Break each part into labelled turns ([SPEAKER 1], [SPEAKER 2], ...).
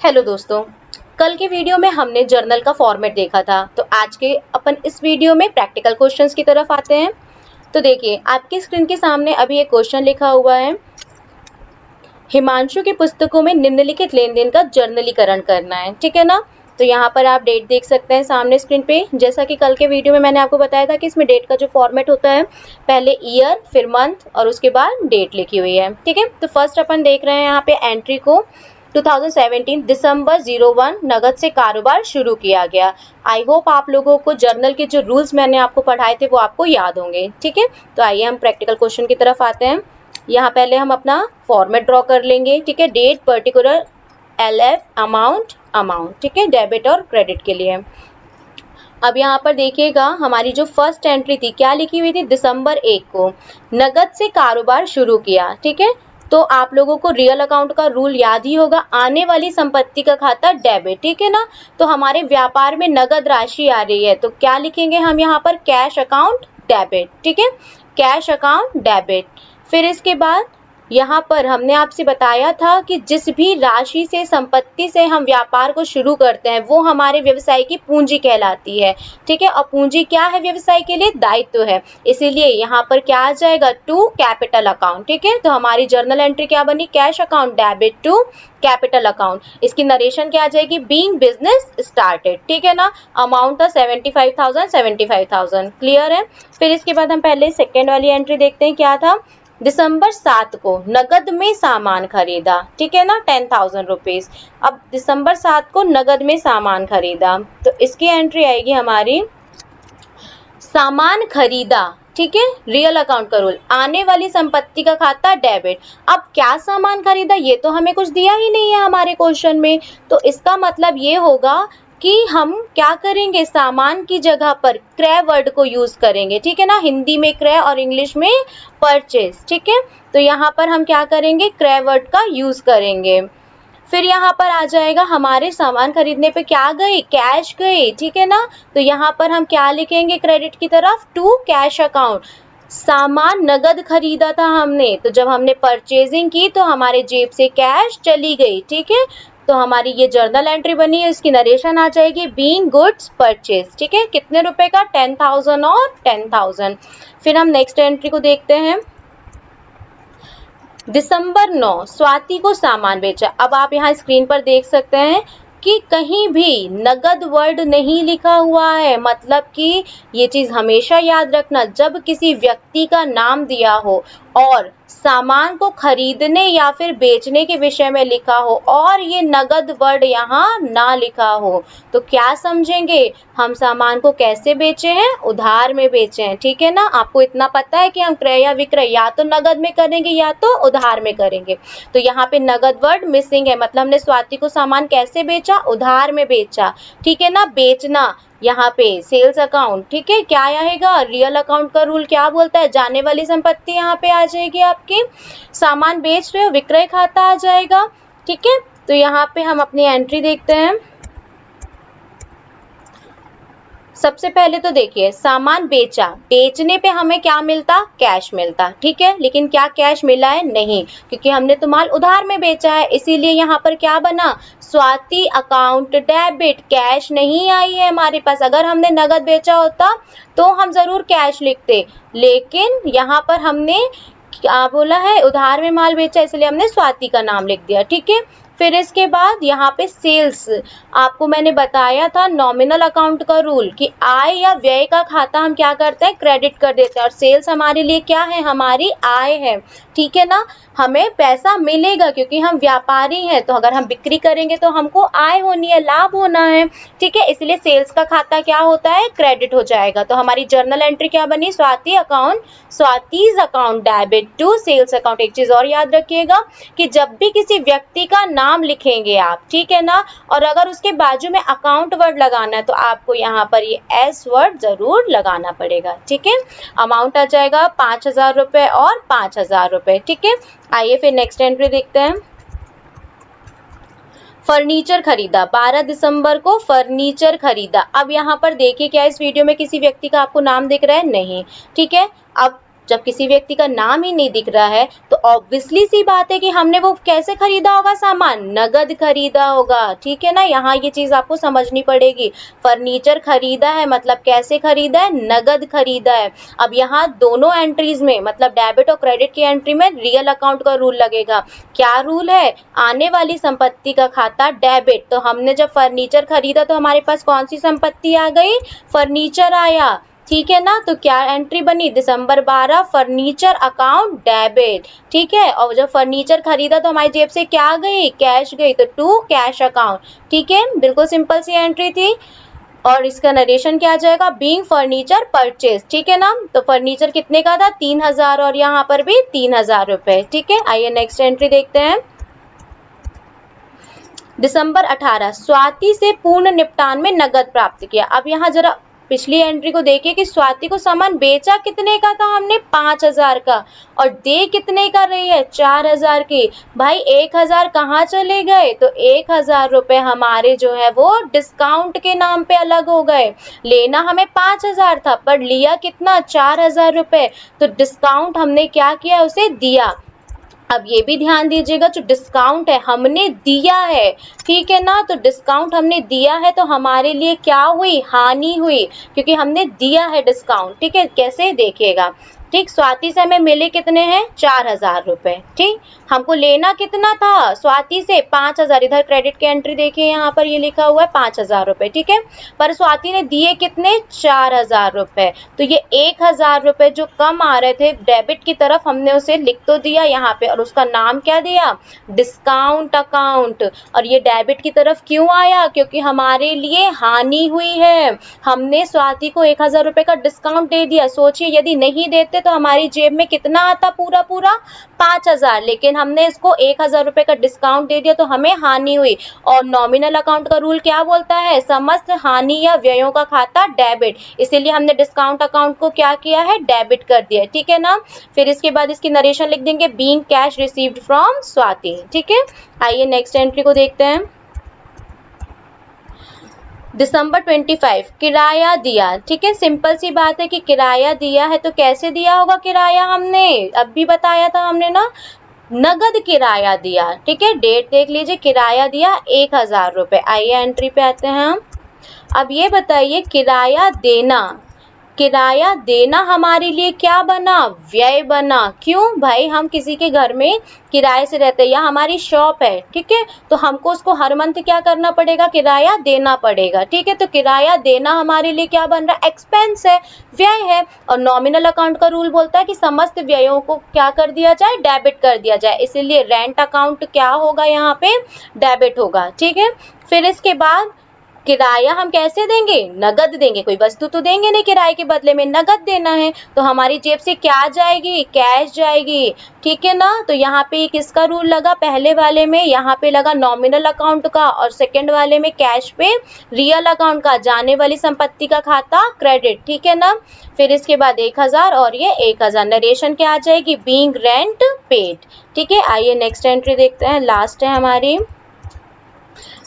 [SPEAKER 1] Hello दोस्तों। कल के वीडियो में हमने जर्नल का फॉर्मेट देखा था, तो आज के अपन इस वीडियो में प्रैक्टिकल क्वेश्चंस की तरफ आते हैं। तो देखिए, आपकी स्क्रीन के सामने अभी एक क्वेश्चन लिखा हुआ है, हिमांशु की पुस्तकों में निम्नलिखित लेन देन का जर्नलीकरण करना है। ठीक है ना। तो यहाँ पर आप डेट देख सकते हैं सामने स्क्रीन पे। जैसा कि कल के वीडियो में मैंने आपको बताया था कि इसमें डेट का जो फॉर्मेट होता है, पहले ईयर, फिर मंथ और उसके बाद डेट लिखी हुई है। ठीक है। तो फर्स्ट अपन देख रहे हैं यहाँ पे एंट्री को 2017 दिसंबर 01 नगद से कारोबार शुरू किया गया। आई होप आप लोगों को जर्नल के जो रूल्स मैंने आपको पढ़ाए थे वो आपको याद होंगे। ठीक है। तो आइए हम प्रैक्टिकल क्वेश्चन की तरफ आते हैं। यहाँ पहले हम अपना फॉर्मेट ड्रॉ कर लेंगे। ठीक है। डेट, पर्टिकुलर, LF, अमाउंट, ठीक है, डेबिट और क्रेडिट के लिए। अब यहाँ पर देखिएगा, हमारी जो फर्स्ट एंट्री थी क्या लिखी हुई थी, दिसंबर 1 को नगद से कारोबार शुरू किया। ठीक है। तो आप लोगों को रियल अकाउंट का रूल याद ही होगा, आने वाली संपत्ति का खाता डेबिट। ठीक है ना। तो हमारे व्यापार में नगद राशि आ रही है, तो क्या लिखेंगे हम यहाँ पर, कैश अकाउंट डेबिट। ठीक है। Cash account debit. फिर इसके बाद यहाँ पर हमने आपसे बताया था कि जिस भी राशि से, संपत्ति से हम व्यापार को शुरू करते हैं वो हमारे व्यवसाय की पूंजी कहलाती है। ठीक है। और पूंजी क्या है व्यवसाय के लिए, दायित्व है। इसीलिए यहाँ पर क्या आ जाएगा, टू कैपिटल अकाउंट। ठीक है। तो हमारी जर्नल एंट्री क्या बनी, cash account debit to capital account. इसकी नरेशन क्या आ जाएगी, बीइंग बिजनेस स्टार्टेड। ठीक है ना। अमाउंट था 75,000। क्लियर है। फिर इसके बाद हम पहले सेकेंड वाली एंट्री देखते हैं, क्या था, दिसंबर 7 को नगद में सामान खरीदा। ठीक है ना, 10,000 रुपीज। अब दिसंबर 7 को नगद में सामान खरीदा, तो इसकी एंट्री आएगी हमारी, सामान खरीदा। ठीक है। रियल अकाउंट का रूल, आने वाली संपत्ति का खाता डेबिट। अब क्या सामान खरीदा, ये तो हमें कुछ दिया ही नहीं है हमारे क्वेश्चन में, तो इसका मतलब ये होगा कि हम क्या करेंगे, सामान की जगह पर क्रय वर्ड को यूज करेंगे। ठीक है ना। हिंदी में क्रय और इंग्लिश में परचेज। ठीक है। तो यहाँ पर हम क्या करेंगे, क्रय वर्ड का यूज करेंगे। फिर यहाँ पर आ जाएगा, हमारे सामान खरीदने पे क्या गई, कैश गई। ठीक है ना। तो यहाँ पर हम क्या लिखेंगे, क्रेडिट की तरफ, टू कैश अकाउंट। सामान नगद खरीदा था हमने, तो जब हमने परचेजिंग की तो हमारे जेब से कैश चली गई। ठीक है। तो हमारी ये जर्नल एंट्री बनी है, इसकी नरेशन आ जाएगी, बीइंग गुड्स परचेज। ठीक है। कितने रुपए का, 10,000 और 10,000। फिर हम नेक्स्ट एंट्री को देखते हैं, दिसंबर 9 स्वाति को सामान बेचा। अब आप यहाँ स्क्रीन पर देख सकते हैं कि कहीं भी नगद वर्ड नहीं लिखा हुआ है, मतलब कि ये चीज हमेशा याद रखना, जब किसी व्यक्ति का नाम दिया हो और सामान को खरीदने या फिर बेचने के विषय में लिखा हो और ये नगद वर्ड यहाँ ना लिखा हो, तो क्या समझेंगे, हम सामान को कैसे बेचे हैं, उधार में बेचे हैं। ठीक है ना। आपको इतना पता है कि हम क्रय या विक्रय या तो नगद में करेंगे या तो उधार में करेंगे। तो यहाँ पे नगद वर्ड मिसिंग है, मतलब हमने स्वाति को सामान कैसे बेचा, उधार में बेचा। ठीक है ना। बेचना, यहाँ पे सेल्स अकाउंट। ठीक है। क्या आएगा, रियल अकाउंट का रूल क्या बोलता है, जाने वाली संपत्ति यहाँ पे आ जाएगी आपकी, सामान बेच रहे हो, विक्रय खाता आ जाएगा। ठीक है। तो यहाँ पे हम अपनी एंट्री देखते हैं। सबसे पहले तो देखिए, सामान बेचा, बेचने पे हमें क्या मिलता, कैश मिलता। ठीक है। लेकिन क्या कैश मिला है, नहीं, क्योंकि हमने तो माल उधार में बेचा है, इसीलिए यहाँ पर क्या बना, स्वाति अकाउंट डेबिट। कैश नहीं आई है हमारे पास, अगर हमने नगद बेचा होता तो हम जरूर कैश लिखते, लेकिन यहाँ पर हमने क्या बोला है, उधार में माल बेचा, इसलिए हमने स्वाति का नाम लिख दिया। ठीक है। फिर इसके बाद यहाँ पे सेल्स, आपको मैंने बताया था नॉमिनल अकाउंट का रूल कि आय या व्यय का खाता हम क्या करते हैं, क्रेडिट कर देते हैं, और सेल्स हमारे लिए क्या है, हमारी आय है। ठीक है ना। हमें पैसा मिलेगा क्योंकि हम व्यापारी हैं, तो अगर हम बिक्री करेंगे तो हमको आय होनी है, लाभ होना है। ठीक है। इसलिए सेल्स का खाता क्या होता है, क्रेडिट हो जाएगा। तो हमारी जर्नल एंट्री क्या बनी, Swati account, Swati's account debit to sales account. एक चीज और याद रखिएगा कि जब भी किसी व्यक्ति का नाम लिखेंगे आप, ठीक है ना, और अगर उसके बाजू में अकाउंट वर्ड लगाना है तो आपको यहाँ पर ये एस वर्ड जरूर लगाना पड़ेगा। ठीक है। अमाउंट आ जाएगा 5,000 रुपए और 5,000 रुपए। ठीक है। आइए फिर नेक्स्ट एंट्री देखते हैं, फर्नीचर खरीदा, 12 दिसंबर को फर्नीचर खरीदा। अब यहाँ पर देखिए, क्या इस वीडियो में किसी व्यक्ति का आपको नाम दिख रहा है, नहीं। ठीक है। अब जब किसी व्यक्ति का नाम ही नहीं दिख रहा है तो ऑब्वियसली सी बात है कि हमने वो कैसे खरीदा होगा सामान, नगद खरीदा होगा। ठीक है ना, यहाँ ये चीज आपको समझनी पड़ेगी। फर्नीचर खरीदा है मतलब कैसे खरीदा है, नगद खरीदा है। अब यहाँ दोनों एंट्रीज में मतलब डेबिट और क्रेडिट की एंट्री में रियल अकाउंट का रूल लगेगा। क्या रूल है, आने वाली संपत्ति का खाता डेबिट। तो हमने जब फर्नीचर खरीदा तो हमारे पास कौन सी संपत्ति आ गई, फर्नीचर आया। ठीक है ना, तो क्या एंट्री बनी, दिसंबर 12 फर्नीचर अकाउंट डेबिट। ठीक है, और जब फर्नीचर खरीदा तो हमारी जेब से क्या गई, कैश गई, तो टू कैश अकाउंट। ठीक है, बिल्कुल सिंपल सी एंट्री थी। और इसका नरेशन क्या आ जाएगा, बीइंग फर्नीचर परचेज। ठीक है ना, तो फर्नीचर कितने का था, 3000 और यहाँ पर भी 3000 रुपए। ठीक है, आइए नेक्स्ट एंट्री देखते हैं। दिसंबर 18 स्वाति से पूर्ण निपटान में नगद प्राप्त किया। अब यहाँ जरा पिछली एंट्री को देखिए कि स्वाति को सामान बेचा कितने का था हमने, 5000 का, और दे कितने का रही है, 4000 की। भाई 1000 कहाँ चले गए, तो 1000 रुपए हमारे जो है वो डिस्काउंट के नाम पे अलग हो गए। लेना हमें 5000 था पर लिया कितना, 4000 रुपए। तो डिस्काउंट हमने क्या किया, उसे दिया। अब ये भी ध्यान दीजिएगा, जो डिस्काउंट है हमने दिया है, ठीक है ना, तो डिस्काउंट हमने दिया है तो हमारे लिए क्या हुई, हानि हुई, क्योंकि हमने दिया है डिस्काउंट। ठीक है, कैसे देखिएगा। ठीक, स्वाति से हमें मिले कितने हैं, 4000 रुपए। ठीक, हमको लेना कितना था स्वाति से, 5000। इधर क्रेडिट की एंट्री देखिए, यहाँ पर ये लिखा हुआ है 5000 रुपए। ठीक है, पर स्वाति ने दिए कितने, 4000 रुपए। तो ये 1000 रुपए जो कम आ रहे थे डेबिट की तरफ, हमने उसे लिख तो दिया यहाँ पे, और उसका नाम क्या दिया, डिस्काउंट अकाउंट। और ये डेबिट की तरफ क्यों आया, क्योंकि हमारे लिए हानि हुई है। हमने स्वाति को 1000 रुपए का डिस्काउंट दे दिया। सोचिए यदि नहीं देते तो हमारी जेब में कितना आता, पूरा पूरा 5000, लेकिन हमने इसको 1000 रुपए का डिस्काउंट दे दिया तो हमें हानि हुई। और नॉमिनल अकाउंट का रूल क्या बोलता है, समस्त हानि या व्ययों का खाता डेबिट, इसीलिए हमने डिस्काउंट अकाउंट को क्या किया है, डेबिट कर दिया है। ठीक है ना, फिर इसके बाद इसकी नरेशन लिख देंगे, being cash received from Swati. ठीक है, आइए नेक्स्ट एंट्री को देखते हैं। दिसंबर 25 किराया दिया। ठीक है, सिंपल सी बात है कि किराया दिया है तो कैसे दिया होगा किराया, हमने अभी बताया था हमने ना, नगद किराया दिया। ठीक है, डेट देख लीजिए, किराया दिया 1000 रुपए। आइए एंट्री पे आते हैं हम। अब ये बताइए, किराया देना, किराया देना हमारे लिए क्या बना, व्यय बना। क्यों भाई, हम किसी के घर में किराए से रहते हैं या हमारी शॉप है, ठीक है, तो हमको उसको हर मंथ क्या करना पड़ेगा, किराया देना पड़ेगा। ठीक है, तो किराया देना हमारे लिए क्या बन रहा है, एक्सपेंस है, व्यय है। और नॉमिनल अकाउंट का रूल बोलता है कि समस्त व्ययों को क्या कर दिया जाए, डेबिट कर दिया जाए, इसीलिए रेंट अकाउंट क्या होगा, यहाँ पे डेबिट होगा। ठीक है, फिर इसके बाद किराया हम कैसे देंगे, नगद देंगे, कोई वस्तु तो देंगे नहीं किराए के बदले में, नगद देना है, तो हमारी जेब से क्या जाएगी, कैश जाएगी। ठीक है ना, तो यहाँ पे किसका रूल लगा, पहले वाले में यहाँ पे लगा नॉमिनल अकाउंट का, और सेकंड वाले में कैश पे रियल अकाउंट का, जाने वाली संपत्ति का खाता क्रेडिट। ठीक है ना, फिर इसके बाद 1000 और ये 1000, नरेशन क्या आ जाएगी, बीइंग रेंट पेड। ठीक है, आइए नेक्स्ट एंट्री देखते हैं, लास्ट है हमारी।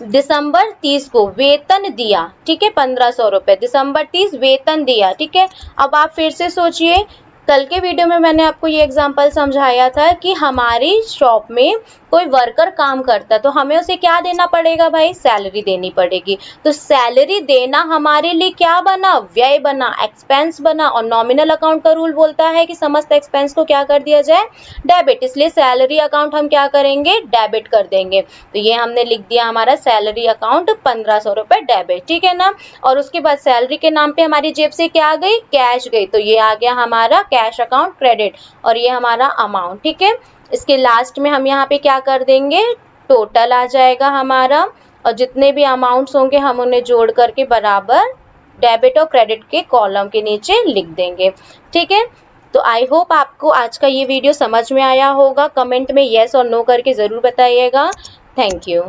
[SPEAKER 1] दिसंबर 30 को वेतन दिया। ठीक है, 1500 रुपए, दिसंबर 30 वेतन दिया। ठीक है, अब आप फिर से सोचिए, कल के वीडियो में मैंने आपको ये एग्जांपल समझाया था कि हमारी शॉप में कोई वर्कर काम करता है तो हमें उसे क्या देना पड़ेगा भाई, सैलरी देनी पड़ेगी। तो सैलरी देना हमारे लिए क्या बना, व्यय बना, एक्सपेंस बना। और नॉमिनल अकाउंट का रूल बोलता है कि समस्त एक्सपेंस को क्या कर दिया जाए, डेबिट, इसलिए सैलरी अकाउंट हम क्या करेंगे, डेबिट कर देंगे। तो ये हमने लिख दिया हमारा सैलरी अकाउंट 1500 रुपए डेबिट। ठीक है ना, और उसके बाद सैलरी के नाम पे हमारी जेब से क्या गई, कैश गई, तो ये आ गया हमारा कैश अकाउंट क्रेडिट, और ये हमारा अमाउंट। ठीक है, इसके लास्ट में हम यहाँ पे क्या कर देंगे, टोटल आ जाएगा हमारा, और जितने भी अमाउंट्स होंगे हम उन्हें जोड़ करके बराबर डेबिट और क्रेडिट के कॉलम के नीचे लिख देंगे। ठीक है, तो आई होप आपको आज का ये वीडियो समझ में आया होगा। कमेंट में येस और नो करके ज़रूर बताइएगा। Thank you.